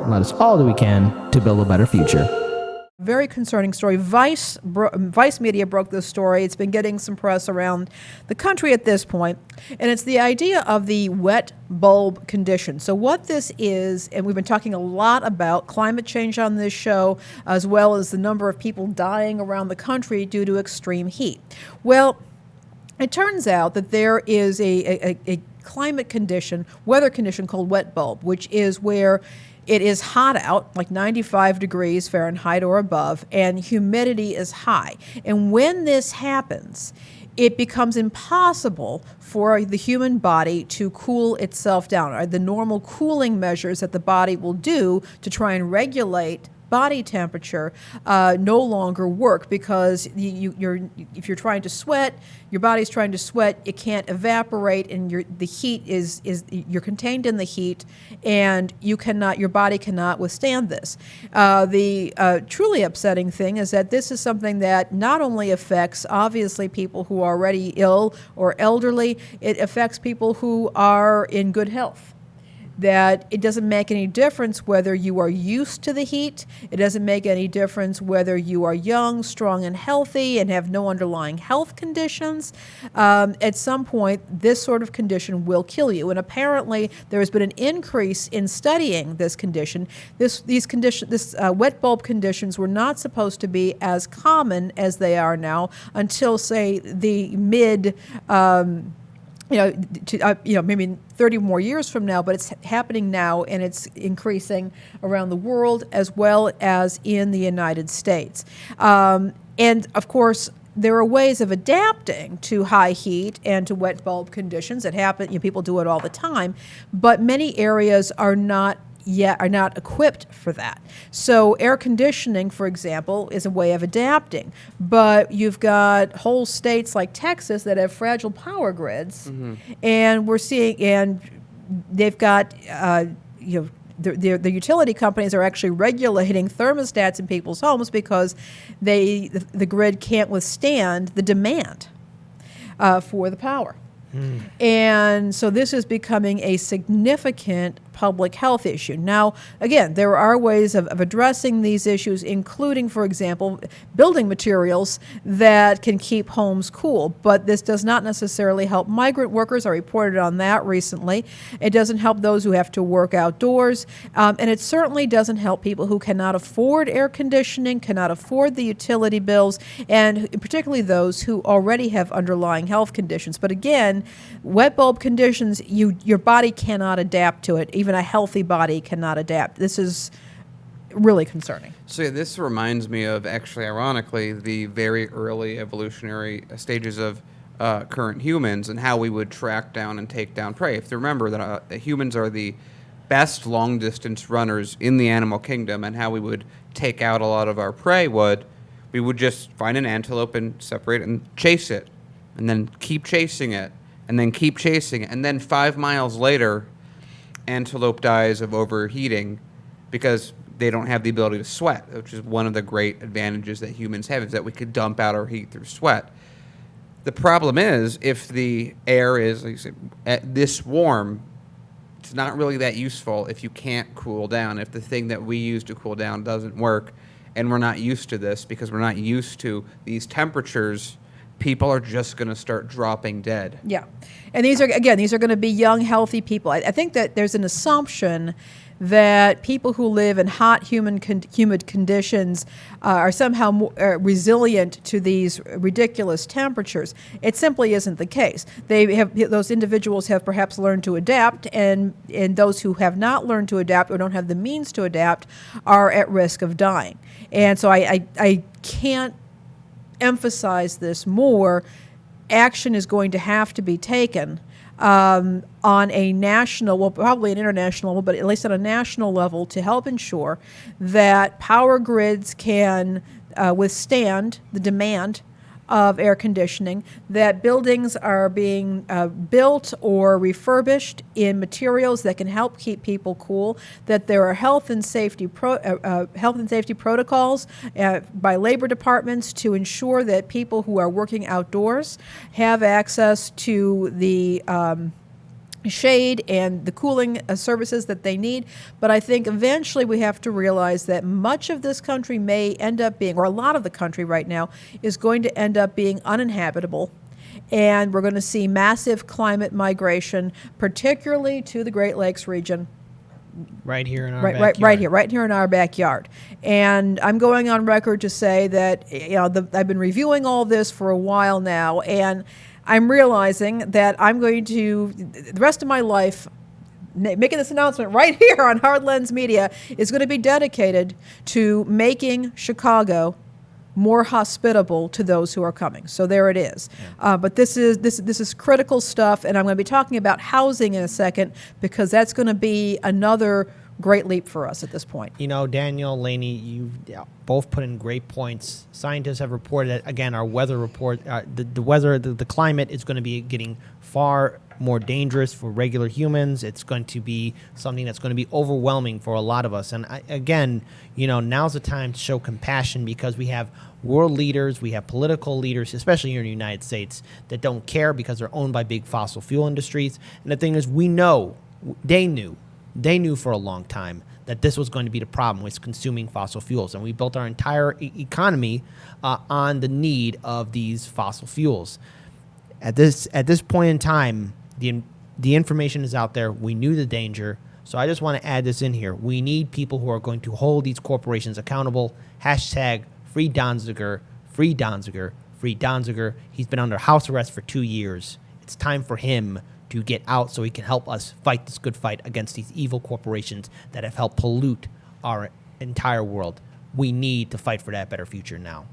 and let us all do we can to build a better future. Very concerning story. Vice Media broke this story. It's been getting some press around the country at this point, and it's the idea of the wet bulb condition. So what this is, and we've been talking a lot about climate change on this show, as well as the number of people dying around the country due to extreme heat. Well, it turns out that there is a climate condition, weather condition called wet bulb, which is where it is hot out, like 95 degrees Fahrenheit or above, and humidity is high. And when this happens, it becomes impossible for the human body to cool itself down. The normal cooling measures that the body will do to try and regulate body temperature no longer work, because if you're trying to sweat, your body's trying to sweat, it can't evaporate, and the heat you're contained in the heat, and your body cannot withstand this. The truly upsetting thing is that this is something that not only affects obviously people who are already ill or elderly, it affects people who are in good health. That it doesn't make any difference whether you are used to the heat. It doesn't make any difference whether you are young, strong, and healthy and have no underlying health conditions. At some point, this sort of condition will kill you. And apparently, there has been an increase in studying this condition. Wet bulb conditions were not supposed to be as common as they are now until, say, the mid. Maybe 30 more years from now, but it's happening now, and it's increasing around the world as well as in the United States. And of course, there are ways of adapting to high heat and to wet bulb conditions that happen. People do it all the time, but many areas are not equipped for that. So air conditioning, for example, is a way of adapting. But you've got whole states like Texas that have fragile power grids, and we're seeing, and they've got, the utility companies are actually regulating thermostats in people's homes because the grid can't withstand the demand for the power. And so this is becoming a significant public health issue. Now, again, there are ways of addressing these issues, including, for example, building materials that can keep homes cool. But this does not necessarily help migrant workers. I reported on that recently. It doesn't help those who have to work outdoors. And it certainly doesn't help people who cannot afford air conditioning, cannot afford the utility bills, and particularly those who already have underlying health conditions. But again, wet bulb conditions, your body cannot adapt to it. Even a healthy body cannot adapt. This is really concerning. So this reminds me of, actually, ironically, the very early evolutionary stages of current humans and how we would track down and take down prey. If you remember that humans are the best long-distance runners in the animal kingdom, and how we would take out a lot of our prey we would just find an antelope and separate it and chase it, and then keep chasing it, and then keep chasing it, and then 5 miles later, antelope dies of overheating because they don't have the ability to sweat, which is one of the great advantages that humans have, is that we could dump out our heat through sweat. The problem is, if the air is, like you said, this warm, it's not really that useful if you can't cool down, if the thing that we use to cool down doesn't work, and we're not used to this because we're not used to these temperatures. People are just going to start dropping dead. Yeah. And these are going to be young, healthy people. I think that there's an assumption that people who live in hot, humid conditions are somehow more resilient to these ridiculous temperatures. It simply isn't the case. Those individuals have perhaps learned to adapt, and those who have not learned to adapt or don't have the means to adapt are at risk of dying. And so I can't emphasize this more. Action is going to have to be taken on a national, well, probably an international level, but at least on a national level, to help ensure that power grids can withstand the demand of air conditioning, that buildings are being built or refurbished in materials that can help keep people cool, that there are health and safety protocols by labor departments to ensure that people who are working outdoors have access to the shade and the cooling services that they need. But I think eventually we have to realize that much of this country may end up being, or a lot of the country right now, is going to end up being uninhabitable. And we're going to see massive climate migration, particularly to the Great Lakes region. Right here in our Right, backyard. right here in our backyard. And I'm going on record to say that I've been reviewing all this for a while now, and I'm realizing that I'm going to the rest of my life making this announcement right here on Hard Lens Media is going to be dedicated to making Chicago more hospitable to those who are coming. So there it is. But this is critical stuff, and I'm going to be talking about housing in a second because that's going to be another great leap for us at this point. You know, Daniel, Laney, you both put in great points. Scientists have reported that, again, our weather report, the climate is going to be getting far more dangerous for regular humans. It's going to be something that's going to be overwhelming for a lot of us. And again, now's the time to show compassion because we have world leaders, we have political leaders, especially here in the United States, that don't care because they're owned by big fossil fuel industries. And the thing is, they knew for a long time that this was going to be the problem with consuming fossil fuels. And we built our entire economy on the need of these fossil fuels. At this point in time, the information is out there. We knew the danger. So I just want to add this in here. We need people who are going to hold these corporations accountable. Hashtag free Donziger, free Donziger, free Donziger. He's been under house arrest for 2 years. It's time for him to get out so he can help us fight this good fight against these evil corporations that have helped pollute our entire world. We need to fight for that better future now.